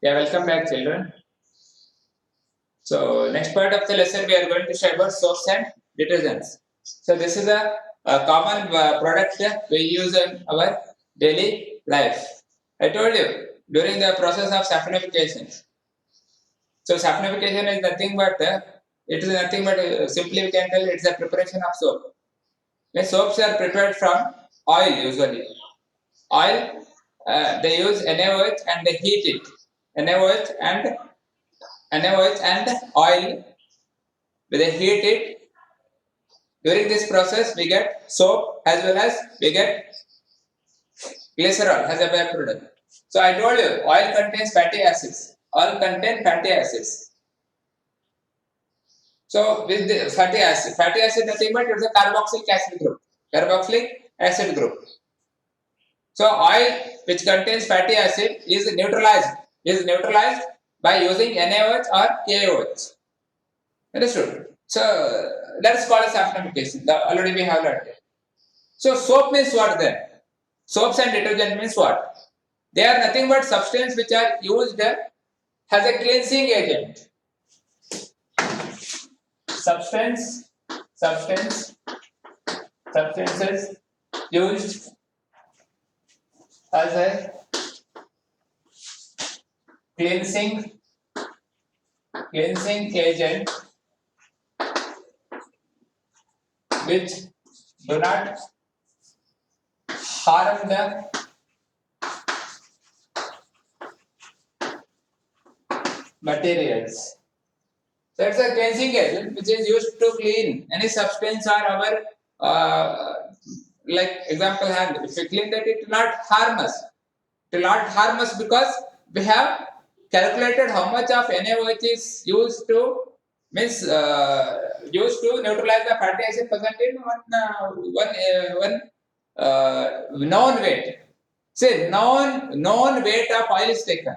Yeah, welcome back, children. So, next part of the lesson, we are going to share about soaps and detergents. So, this is a common product we use in our daily life. I told you during the process of saponification. So, saponification is nothing but simply we can tell it's a preparation of soap. The soaps are prepared from oil usually. Oil, they use NaOH and they heat it. NaOH and oil, they heat it. During this process, we get soap as well as we get glycerol as a byproduct. So I told you, oil contains fatty acids. Oil contain fatty acids. So with the fatty acid nothing but it's a carboxylic acid group. Carboxylic acid group. So oil which contains fatty acid is neutralized by using NaOH or KOH. Understood? So that's called as saponification. Already we have learned it. So soap means what then? Soaps and detergent means what? They are nothing but substances which are used as a cleansing agent. Substances used as a cleansing agent which do not harm the materials. So it's a cleansing agent which is used to clean any substance or our like example hand. If we clean that, it will not harm us. It will not harm us because we have calculated how much of NaOH is used to neutralize the fatty acid present in one known weight. Say known weight of oil is taken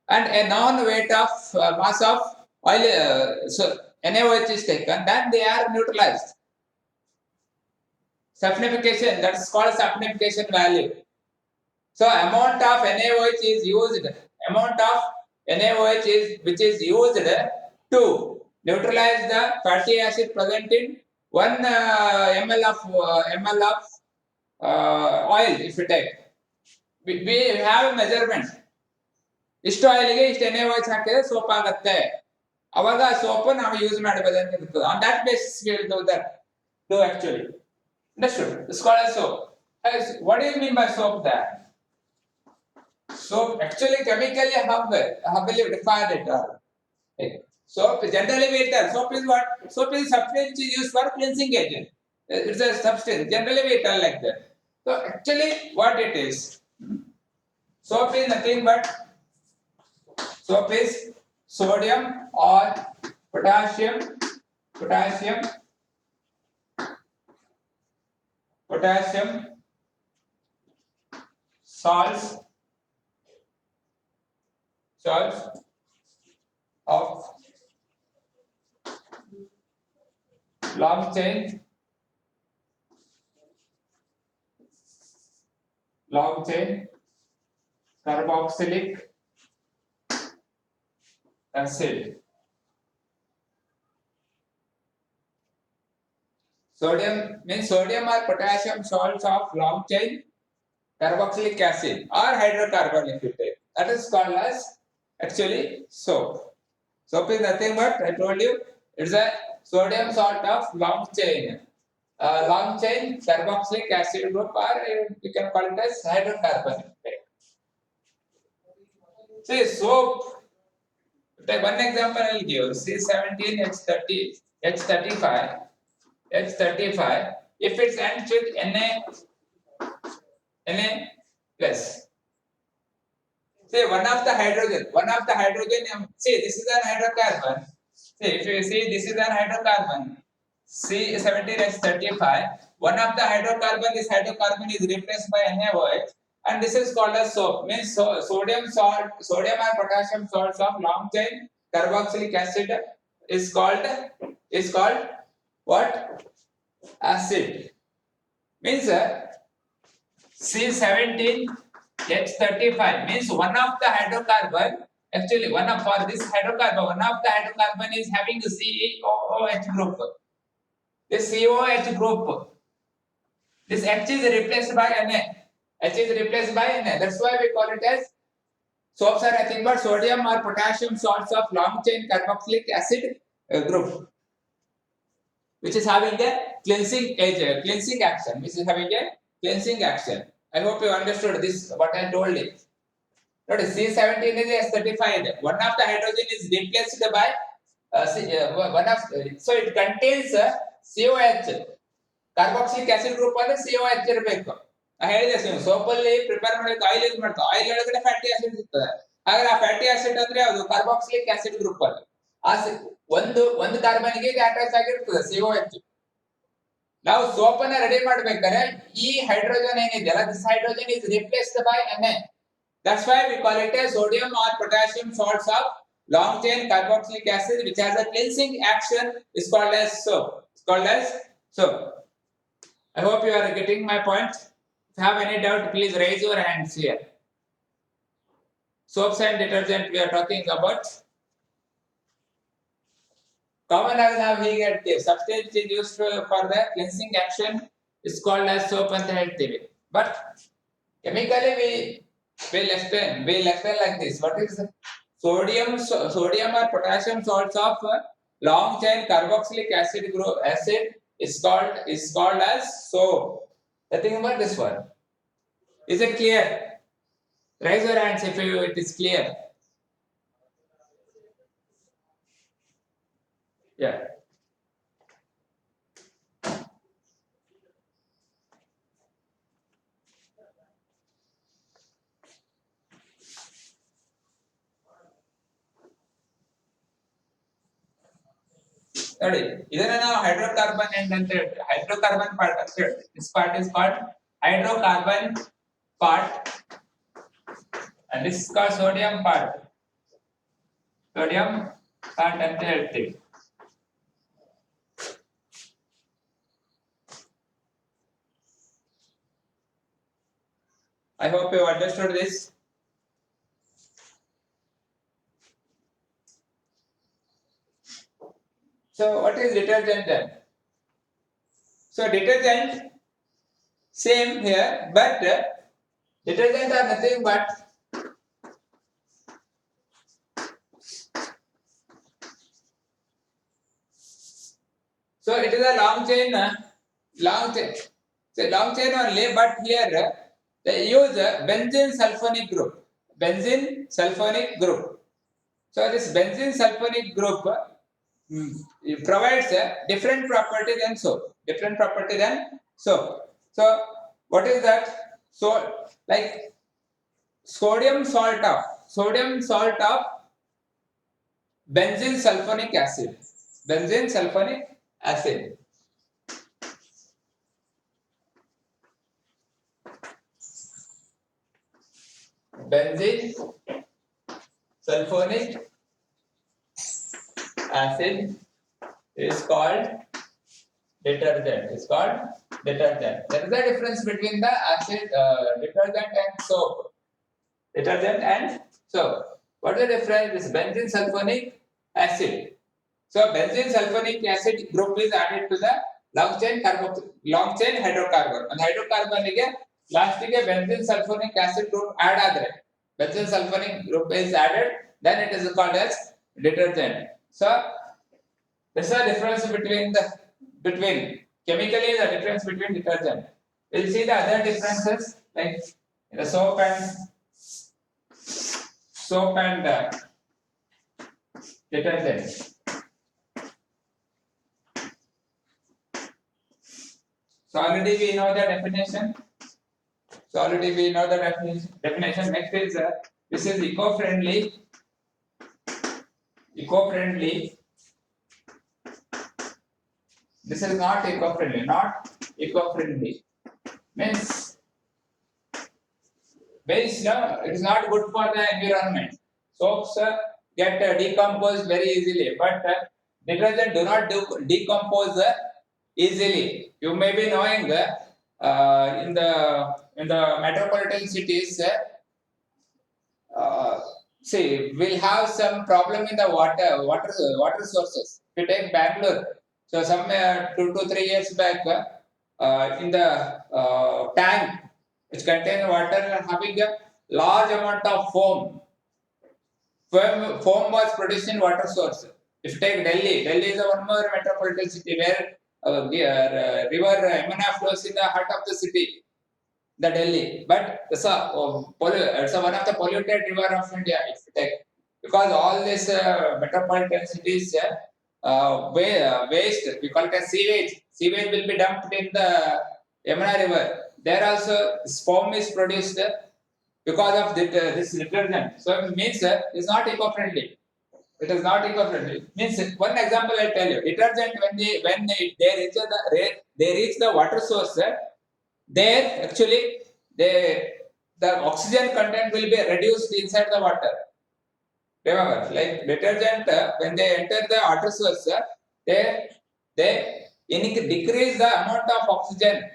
and a known weight of mass of oil, NaOH is taken, then they are neutralized. Saponification, that is called saponification value. So amount of NaOH is used, which is used to neutralize the fatty acid present in 1 ml of oil. If you take, we have a measurement. ಇಷ್ಟು ಆಯಿಲ್ಗೆ ಇಷ್ಟು ಎಣ್ಣೆ ಒಯ್ಸ್ ಹಾಕಿದ್ರೆ soap ಆಗತ್ತೆ ಅವಾಗ ಆ soap ನಾವು use ಮಾಡಬಹುದು ಅಂತ ಇರ್ತದೆ on that basis we will do actually. Understood? It's called as soap. What do you mean by soap there? Soap actually chemically how will you define it? Soap generally we tell soap is what? Soap is substance which is used for cleansing agent. It's a substance. Generally we tell like that. So actually what it is? Soap is nothing but sodium or potassium salts of long chain carboxylic acid. Sodium means sodium or potassium salts of long chain carboxylic acid or hydrocarbon if you take. That is called as actually soap. Soap is nothing but I told you it's a sodium salt of long chain carboxylic acid group or you can call it as hydrocarbon. See soap. Take one example I will give. H35. If it's ends with Na plus. See one of the hydrogen. See this is an hydrocarbon. See if you see this is an hydrocarbon. C17H35. One of the hydrocarbon. This hydrocarbon is replaced by NaOH. And this is called as soap. Means sodium and potassium salts of long chain carboxylic acid is called what? Acid. Means C17H35 means one of the hydrocarbon Actually, for this hydrocarbon, one of the hydrocarbon is having the COOH group. This COOH group, this H is replaced by Na. H is replaced by Na. That's why we call it as soaps are nothing but sodium or potassium salts of long chain carboxylic acid group, which is having a cleansing agent, cleansing action. Which is having a cleansing action. I hope you understood this. What I told you. Notice C17 is certified. One of the hydrogen is replaced by so it contains COH. Carboxylic acid group and COH ಇರಬೇಕು. ಹೇಳಿದೆ soap ಅಲ್ಲಿ prepare ಮಾಡಕ್ಕೆ oil use ಮಾಡ್ತಾರೆ. Oil ಒಳಗಡೆ fatty acid ಇರ್ತದೆ. ಹಾಗಾದ್ರೆ ಆ fatty acid ಅಂದ್ರೆ ಅದು ಕಾರ್ಬಾಕ್ಸಿಲಿಕ್ ಆಸಿಡ್ ಗ್ರೂಪ್ ಅಲ್ಲಿ. ಒಂದು ಕಾರ್ಬನ್ ಗೆ ಅಟ್ಯಾಚ್ ಆಗಿರ್ತದೆ COH. ನಾವು ಸೋಪ್ ಅನ್ನ ರೆಡಿ ಮಾಡ್ಬೇಕಾದ್ರೆ ಈ ಹೈಡ್ರೋಜನ್ ಏನಿದೆಯಲ್ಲ this hydrogen is replaced by Na. That's why we call it as sodium or potassium salts of long chain carboxylic acid, which has a cleansing action, is called as soap. It's called as soap. I hope you are getting my point. If you have any doubt, please raise your hands here. Soaps and detergent we are talking about. Common as ನಾವು ಹೀಗೆ ಹೇಳ್ತೀವಿ. Substance is used for the cleansing action is called as soap ಅಂತ ಹೇಳ್ತೀವಿ. But chemically we'll explain like this. What is sodium or potassium salts of long chain carboxylic acid group is called as soap. Nothing about this one. Is it clear? Raise your hands if it is clear. Yeah. ನೋಡಿ ಇದನ್ನ ನಾವು hydrocarbon ಅಂತ ಹೇಳ್ತೀವಿ. Hydrocarbon part ಅಂತ ಹೇಳ್ತೀವಿ. This part is called hydrocarbon part and this is called sodium part. Sodium part ಅಂತ ಹೇಳ್ತೀವಿ. I hope you understood this. So what is detergent then? So detergent same here, but detergent are nothing but so it is a long chain only, but here they use benzene sulfonic group. So this benzene sulfonic group it provides a different property than soap. So what is that? So like sodium salt of benzene sulfonic acid. Benzene sulfonic acid is called detergent. There is a difference between the acid detergent and soap. What is the difference? This benzene sulfonic acid. So benzene sulfonic acid group is added to the long chain hydrocarbon. And hydrocarbon ಗೆ last ಗೆ benzene sulfonic acid group add ಆದರೆ benzene sulfonic group is added, then it is called as detergent. So this is the difference between chemically the difference between detergent. We'll see the other differences like the soap and detergent. So already we know the definition. Next is this is eco-friendly. This is not eco-friendly. Means base, it is not good for the environment. Soaps get decomposed very easily, but detergent do not decompose easily. You may be knowing in the metropolitan cities see, we'll have some problem in the water sources. If you take Bangalore, so some 2 to 3 years back, in the tank which contain water having a large amount of foam. Foam was produced in water source. If you take Delhi, Delhi is one more metropolitan city where river Yamuna flows in the heart of the city, the Delhi. But it's one of the polluted river of India. If you take, because all these metropolitan cities waste, we call it as sewage. Sewage will be dumped in the Yamuna river. There also foam is produced because of this detergent. So it means it's not eco-friendly. It is not eco-friendly. Means one example I tell you. Detergent they reach the water source, there actually the oxygen content will be reduced inside the water. Remember, like detergent when they enter the water source, they decrease the amount of oxygen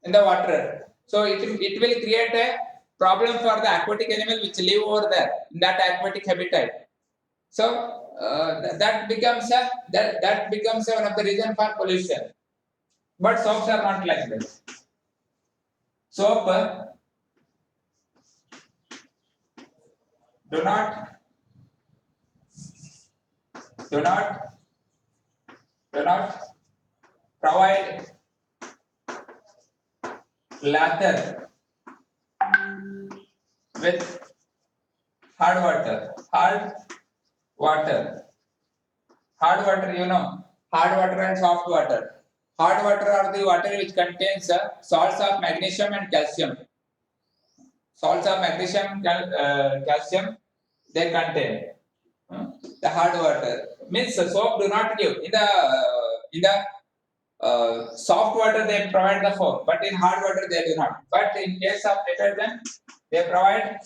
in the water. So it will create a problem for the aquatic animal which live over there in that aquatic habitat. So that becomes one of the reason for pollution. But soaps are not like this. Soap do not do not do not provide lather with hard water. Hard water, you know, hard water and soft water. Hard water are the water which contains salts of magnesium and calcium. Salts of magnesium, calcium, they contain. The hard water means soap do not give in the soft water they provide the foam, but in hard water they do not. But in case of detergent, they provide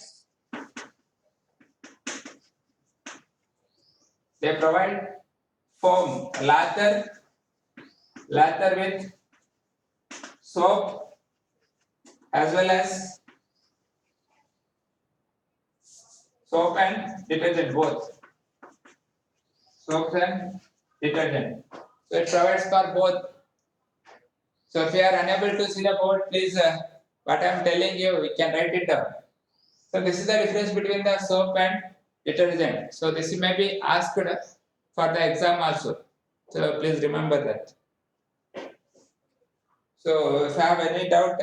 foam, lather with soap as well as soap and detergent both. Soap and detergent. So it provides for both. So if you are unable to see the board, please what I am telling you, we can write it down. So this is the difference between the soap and detergent. So this may be asked for the exam also. So please remember that. So if you have any doubt,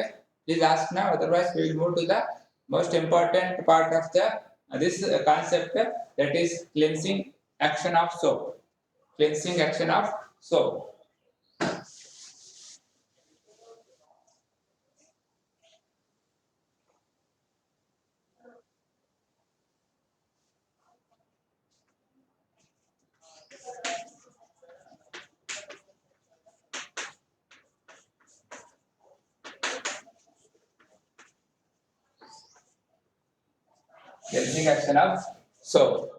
please ask now. Otherwise, we will move to the most important part of the this concept, that is cleansing action of soap. Cleansing action of soap. Cleansing action of soap.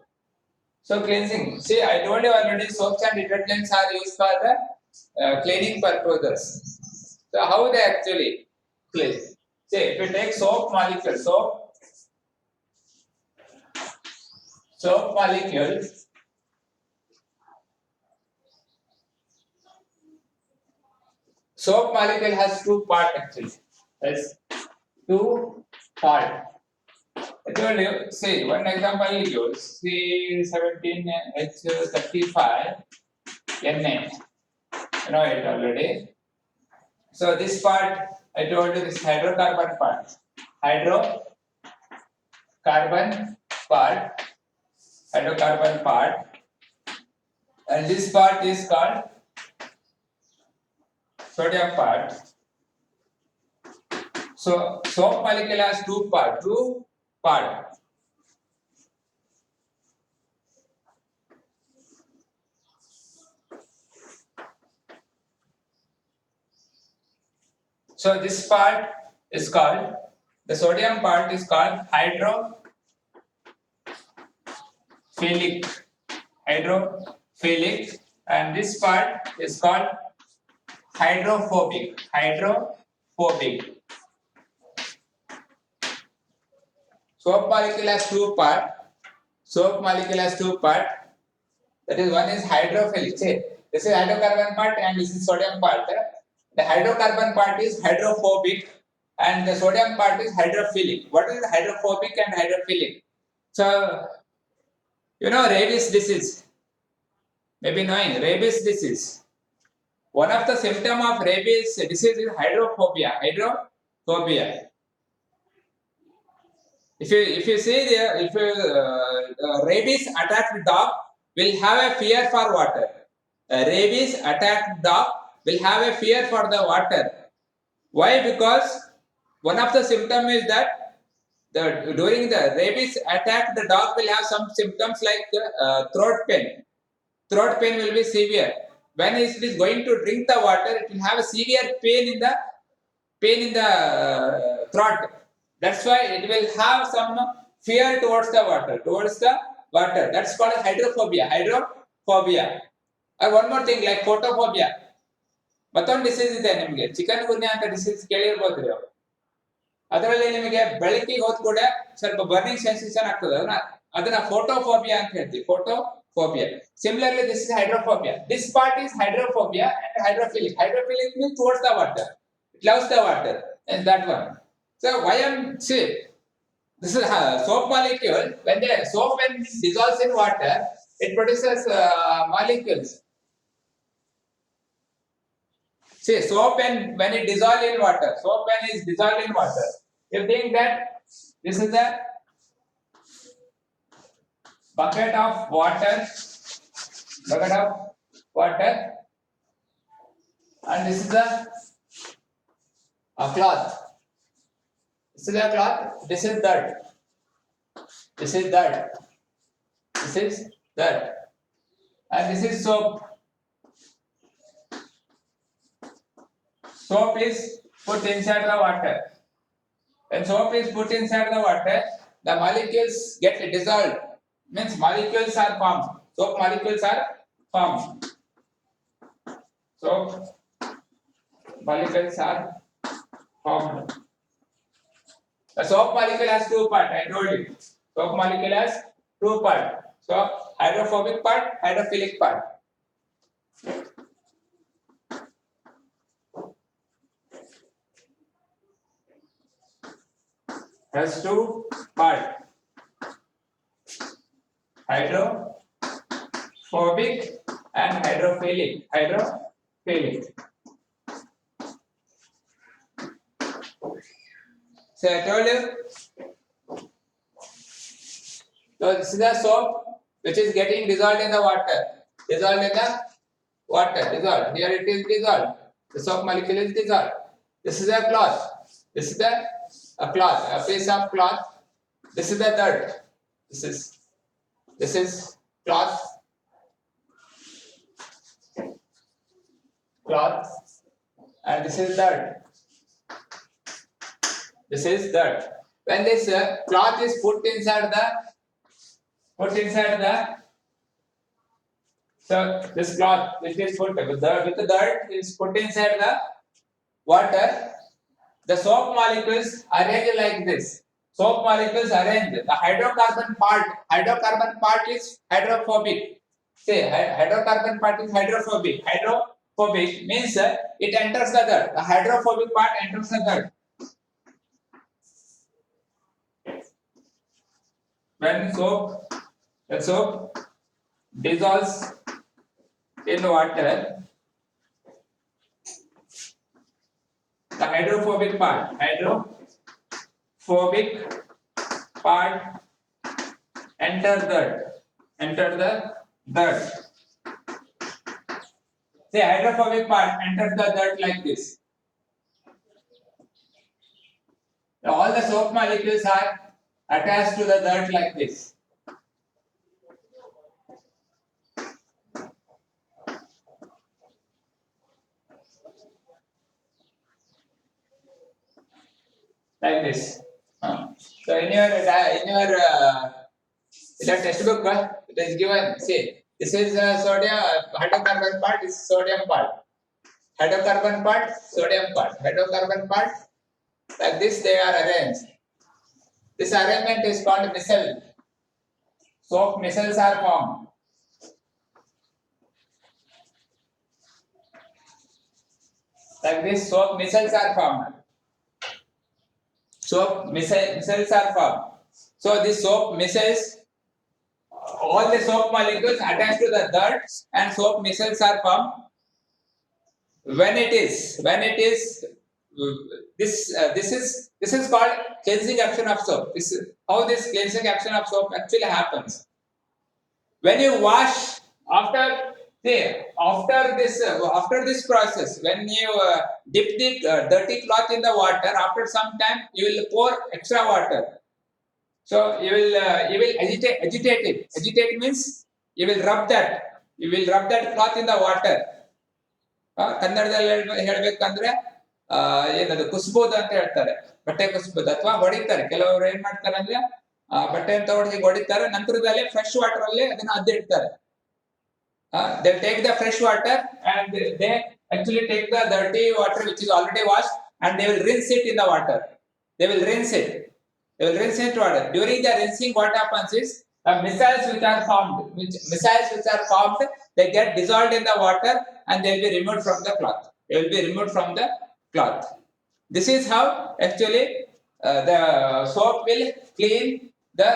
So cleansing. See, I told you already, soaps and detergents are used for the cleaning purposes. So how they actually clean? See, if you take soap molecule, soap molecule. Soap molecule has two parts actually. Has two parts. I told you, see, one example I give C17H35 Na. You know it already. So this part, I told you, this hydrocarbon part. Hydrocarbon part. And this part is called sodium part. So soap molecule has two parts. So this part is called, the sodium part is called hydrophilic, and this part is called hydrophobic. Soap molecule has two parts. Soap molecule has two parts. That is, one is hydrophilic. Say, this is hydrocarbon part and this is sodium part. The hydrocarbon part is hydrophobic and the sodium part is hydrophilic. What is hydrophobic and hydrophilic? So, you know rabies disease. Maybe knowing rabies disease. One of the symptoms of rabies disease is hydrophobia. Hydrophobia. If you see there, if rabies attacked dog will have a fear for water. A rabies attacked dog will have a fear for the water. Why? Because one of the symptoms is that during the rabies attack, the dog will have some symptoms like throat pain. Throat pain will be severe. When it is going to drink the water, it will have a severe pain in the throat. That's why it will have some fear towards the water. That's called hydrophobia. And one more thing like photophobia. ಮತ್ತೊಂದು disease ಇದೆ ನಿಮಗೆ chicken ಗುನ್ಯಾ ಅಂತ disease ಕೇಳಿರ್ಬೋದ್ರಿ ಅವರು. ಅದರಲ್ಲಿ ನಿಮಗೆ ಬೆಳಕಿಗೆ ಹೋದ ಕೂಡ ಸ್ವಲ್ಪ ಬರ್ನಿಂಗ್ ಸೆನ್ಸೇಷನ್ ಆಗ್ತದೆ, ಅದನ್ನ ಫೋಟೋಫೋಬಿಯಾ ಅಂತ ಹೇಳ್ತೀವಿ. Photophobia. Similarly, this is hydrophobia. This part is hydrophobia and hydrophilic. Hydrophilic means towards the water. It loves the water. And that one. So why am see? This is soap molecule. When dissolves in water, it produces molecules. See, soap when it dissolves in water, you think that this is the bucket of water, and this is a cloth. This is a cloth. This is dirt. And this is soap. Soap is put inside the water. When soap is put inside the water, the molecules get dissolved. Means molecules are formed. Soap molecules are formed. Soap molecules are formed. The soap molecule has two parts. I told you. Soap molecule has two parts. So hydrophobic part, hydrophilic part. Has two parts. Hydrophobic and hydrophilic. So I told you. So this is the soap which is getting dissolved in the water. Dissolved. Here it is dissolved. The soap molecule is dissolved. This is a cloth. This is a piece of cloth. This is the dirt. This is cloth, and this is dirt. When this cloth is put inside the so this cloth which is put with the dirt is put inside the water. The soap molecules arrange like this. The hydrocarbon part is hydrophobic. Say hydrocarbon part is hydrophobic. Hydrophobic means it enters the dirt. The hydrophobic part enters the dirt. When the soap dissolves in water, the hydrophobic part enter the dirt. The hydrophobic part enters the dirt like this. All the soap molecules are attached to the dirt like this. Like this. So in your textbook, it is given. See, this is sodium hydrocarbon part. This is sodium part. Hydrocarbon part, sodium part. Hydrocarbon part. Like this, they are arranged. This arrangement is called micelle. soap missiles are formed. Like this, soap missiles are formed. Soap missiles are formed. So these soap missiles, all the soap molecules attached to the dirt and soap missiles are formed. When it is this is called cleansing action of soap. This is how this cleansing action of soap actually happens. When you wash after this process, when you dip the dirty cloth in the water, after some time you will pour extra water. So you will agitate it. Agitate means you will rub that cloth in the water. ಕನ್ನಡದಲ್ಲಿ ಹೇಳ್ಬೇಕಂದ್ರೆ ಏನದು ಕುಸ್ಬೋದು ಅಂತ ಹೇಳ್ತಾರೆ, ಬಟ್ಟೆ ಕುಸ್ಬೋದು ಅಥವಾ ಹೊಡಿತಾರೆ. ಕೆಲವರು ಏನ್ ಮಾಡ್ತಾರೆ ಅಂದ್ರೆ ಬಟ್ಟೆಯನ್ನು ತಗೊಂಡು ಹೊಡಿತಾರೆ, ನಂತರದಲ್ಲಿ ಫ್ರೆಶ್ ವಾಟರ್ ಅಲ್ಲಿ ಅದನ್ನ ಅದ್ದಿಡ್ತಾರೆ. They take the fresh water and they actually take the dirty water which is already washed and they will rinse it in the water. They will rinse it water. During the rinsing, what happens is missiles which are formed, they get dissolved in the water and they will be removed from the cloth. This is how actually the soap will clean the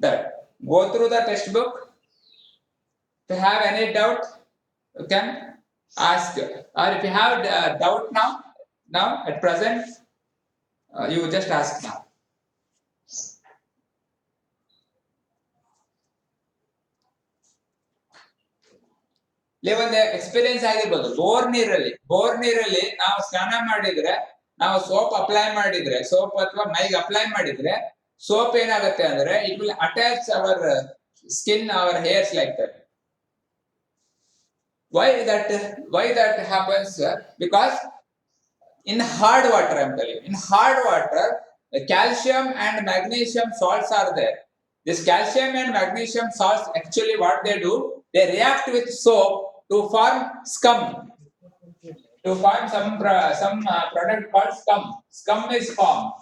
dirt. Go through the textbook. If you have any doubt, you can ask, or if you have doubt now at present, you just ask now. ಒಂದು experience ಆಗಿರ್ಬೋದು. Bore ನೀರಲ್ಲಿ ನಾವು ಸ್ನಾನ ಮಾಡಿದ್ರೆ, ನಾವು soap apply ಮಾಡಿದ್ರೆ, soap ಅಥವಾ ಮೈಗೆ ಅಪ್ಲೈ ಮಾಡಿದ್ರೆ, ಸೋಪ್ ಏನಾಗುತ್ತೆ ಅಂದ್ರೆ it will attach our skin, our hairs like that. Why that happens? Because in hard water, I'm telling you, in hard water, the calcium and magnesium salts are there. This calcium and magnesium salts, actually what they do, they react with soap to form scum. To form some product called scum. Scum is formed.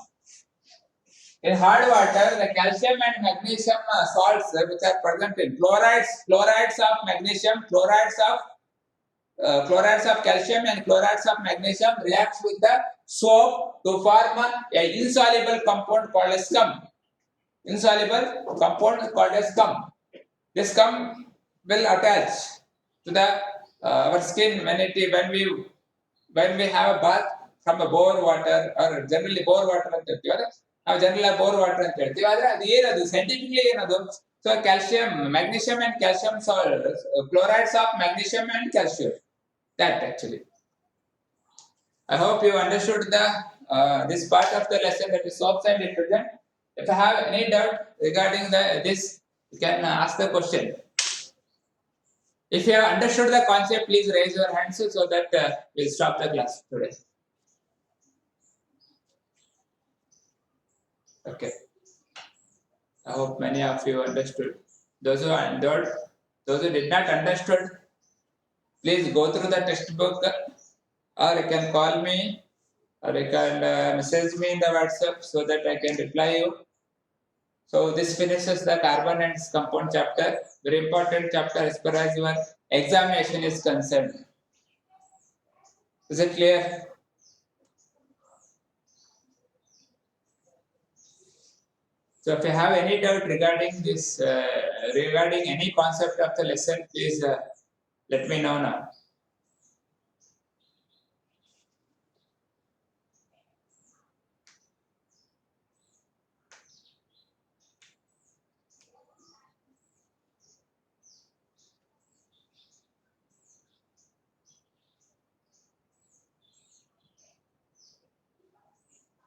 In hard water, the calcium and magnesium salts which are present in chlorides of magnesium, chlorides of calcium and chlorides of magnesium reacts with the soap to form a insoluble compound called as scum. This scum will attach to the our skin when we have a bath from a bore water, or generally bore water ಅಂತ ಹೇಳ್ತೀವಿ. ನಾವು general bore water ಅಂತ ಹೇಳ್ತೀವಿ. ಆದ್ರೆ ಅದು ಏನದು scientifically ಏನದು? So calcium, magnesium and calcium chlorides of magnesium and calcium. That actually. I hope you understood this part of the lesson, that is soaps and detergent. If you have any doubt regarding this, you can ask the question. If you have understood the concept, please raise your hands so that we'll stop the class today. Okay. I hope many of you understood. Those who did not understood, please go through the textbook, or you can call me, or you can message me in the WhatsApp so that I can reply you. So this finishes the carbon and compound chapter. Very important chapter as far as your examination is concerned. Is it clear? So if you have any doubt regarding this, regarding any concept of the lesson, please let me know now.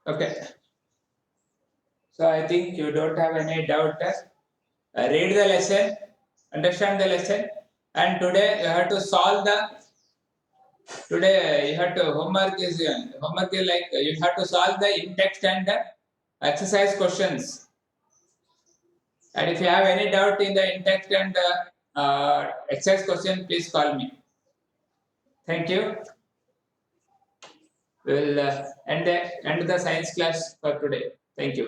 Okay. So I think you don't have any doubt. Read the lesson, understand the lesson, and today you have to solve homework is like you have to solve the in-text and the exercise questions. And if you have any doubt in the in-text and exercise question, please call me. Thank you. We will end the science class for today. Thank you.